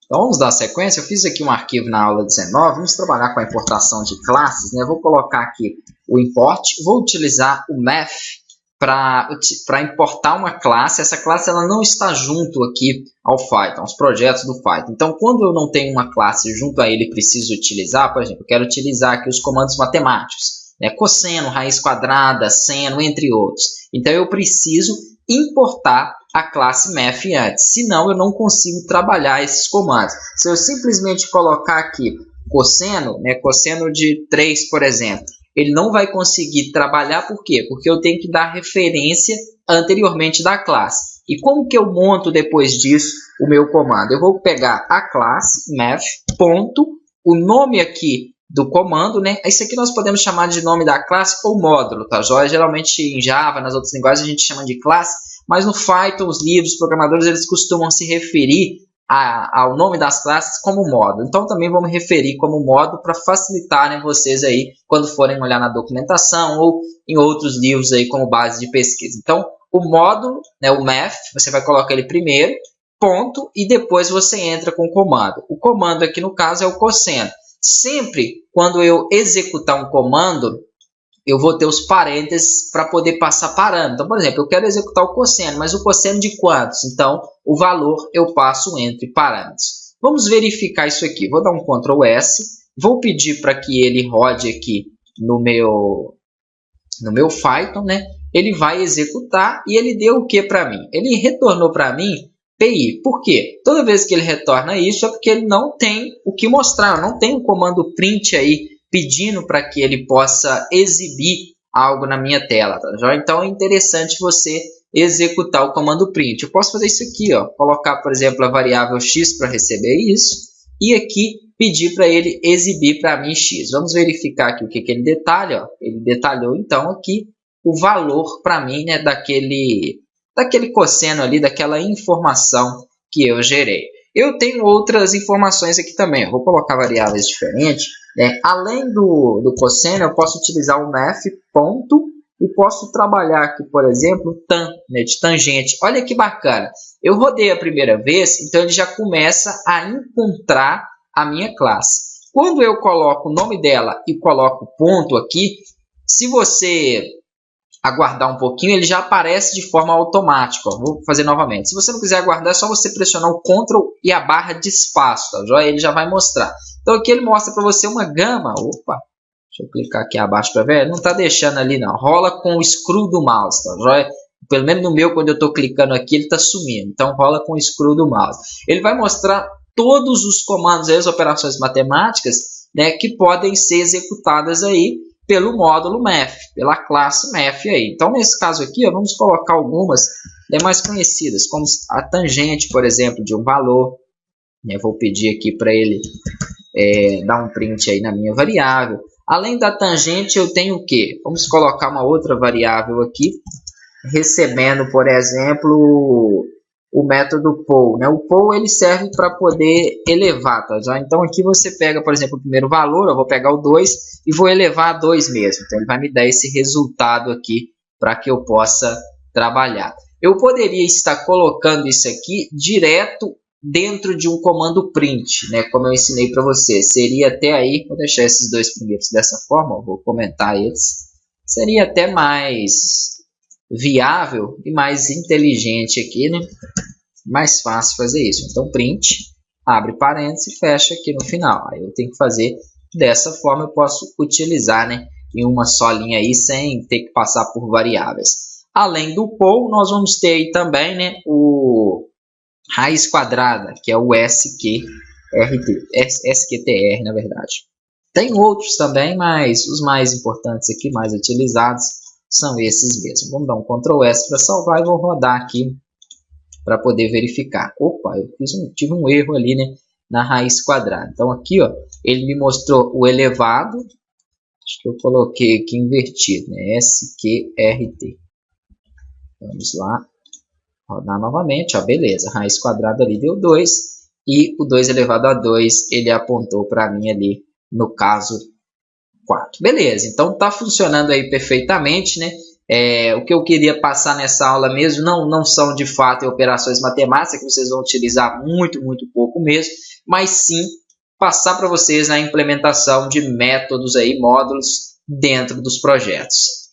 Então vamos dar sequência. Eu fiz aqui um arquivo na aula 19, vamos trabalhar com a importação de classes, né? Vou colocar aqui o import, vou utilizar o math para importar uma classe. Essa classe ela não está junto aqui ao Python, aos projetos do Python. Então quando eu não tenho uma classe junto a ele e preciso utilizar, por exemplo, eu quero utilizar aqui os comandos matemáticos, né? Cosseno, raiz quadrada, seno, entre outros. Então eu preciso importar a classe math antes, senão eu não consigo trabalhar esses comandos. Se eu simplesmente colocar aqui cosseno, né, cosseno de 3, por exemplo, ele não vai conseguir trabalhar, por quê? Porque eu tenho que dar referência anteriormente da classe. E como que eu monto depois disso o meu comando? Eu vou pegar a classe math, ponto, o nome aqui do comando, né? Isso aqui nós podemos chamar de nome da classe ou módulo, tá joia? Geralmente em Java, nas outras linguagens a gente chama de classe, mas no Python, os livros, os programadores, eles costumam se referir ao nome das classes como módulo. Então também vou me referir como módulo para facilitar, né, vocês aí quando forem olhar na documentação ou em outros livros aí como base de pesquisa. Então o módulo, né, o math, você vai colocar ele primeiro, ponto, e depois você entra com o comando. O comando aqui no caso é o cosseno. Sempre quando eu executar um comando, eu vou ter os parênteses para poder passar parâmetro. Então, por exemplo, eu quero executar o cosseno, mas o cosseno de quantos? Então, o valor eu passo entre parâmetros. Vamos verificar isso aqui. Vou dar um Ctrl S, vou pedir para que ele rode aqui no meu Python, né? Ele vai executar e ele deu o que para mim? Ele retornou para mim PI. Por quê? Toda vez que ele retorna isso é porque ele não tem o que mostrar, não tem o comando print aí pedindo para que ele possa exibir algo na minha tela, tá? Então é interessante você executar o comando print. Eu posso fazer isso aqui, ó, colocar, por exemplo, a variável x para receber isso e aqui pedir para ele exibir para mim x. Vamos verificar aqui o que ele detalha, ó. Ele detalhou então aqui o valor para mim, né, daquele cosseno ali, daquela informação que eu gerei. Eu tenho outras informações aqui também. Eu vou colocar variáveis diferentes, né? Além do cosseno, eu posso utilizar o math, ponto, e posso trabalhar aqui, por exemplo, tan, né, de tangente. Olha que bacana. Eu rodei a primeira vez, então ele já começa a encontrar a minha classe. Quando eu coloco o nome dela e coloco ponto aqui, se você aguardar um pouquinho, ele já aparece de forma automática. Ó. Vou fazer novamente. Se você não quiser aguardar, é só você pressionar o Ctrl e a barra de espaço, tá joia? Ele já vai mostrar. Então aqui ele mostra para você uma gama. Opa, deixa eu clicar aqui abaixo para ver. Não está deixando ali não. Rola com o scroll do mouse, tá joia? Pelo menos no meu, quando eu estou clicando aqui, ele está sumindo. Então rola com o scroll do mouse. Ele vai mostrar todos os comandos, as operações matemáticas, né, que podem ser executadas aí pelo módulo math, pela classe math aí. Então, nesse caso aqui, ó, vamos colocar algumas, né, mais conhecidas, como a tangente, por exemplo, de um valor. Eu vou pedir aqui para ele dar um print aí na minha variável. Além da tangente, eu tenho o quê? Vamos colocar uma outra variável aqui, recebendo, por exemplo, o método poll, né? O poll ele serve para poder elevar, tá? Então aqui você pega, por exemplo, o primeiro valor, eu vou pegar o 2 e vou elevar a 2 mesmo. Então ele vai me dar esse resultado aqui para que eu possa trabalhar. Eu poderia estar colocando isso aqui direto dentro de um comando print, né? Como eu ensinei para você. Seria até aí, vou deixar esses dois primeiros dessa forma, vou comentar eles. Seria até mais viável e mais inteligente aqui, né? Mais fácil fazer isso. Então, print, abre parênteses e fecha aqui no final. Aí eu tenho que fazer dessa forma, eu posso utilizar, né, em uma só linha aí, sem ter que passar por variáveis. Além do poll, nós vamos ter aí também, né, o raiz quadrada, que é o SQRT, SQTR, na verdade. Tem outros também, mas os mais importantes aqui, mais utilizados, são esses mesmos. Vamos dar um Ctrl S para salvar e vou rodar aqui para poder verificar. Opa, eu tive um erro ali, né, na raiz quadrada. Então aqui, ó, ele me mostrou o elevado. Acho que eu coloquei aqui invertido, né, SQRT. Vamos lá, rodar novamente, ó, beleza. Raiz quadrada ali deu 2 e o 2 elevado a 2 ele apontou para mim ali no caso 4. Beleza, então está funcionando aí perfeitamente, né? O que eu queria passar nessa aula mesmo não são de fato operações matemáticas, que vocês vão utilizar muito pouco mesmo, mas sim passar para vocês a implementação de métodos aí, módulos dentro dos projetos.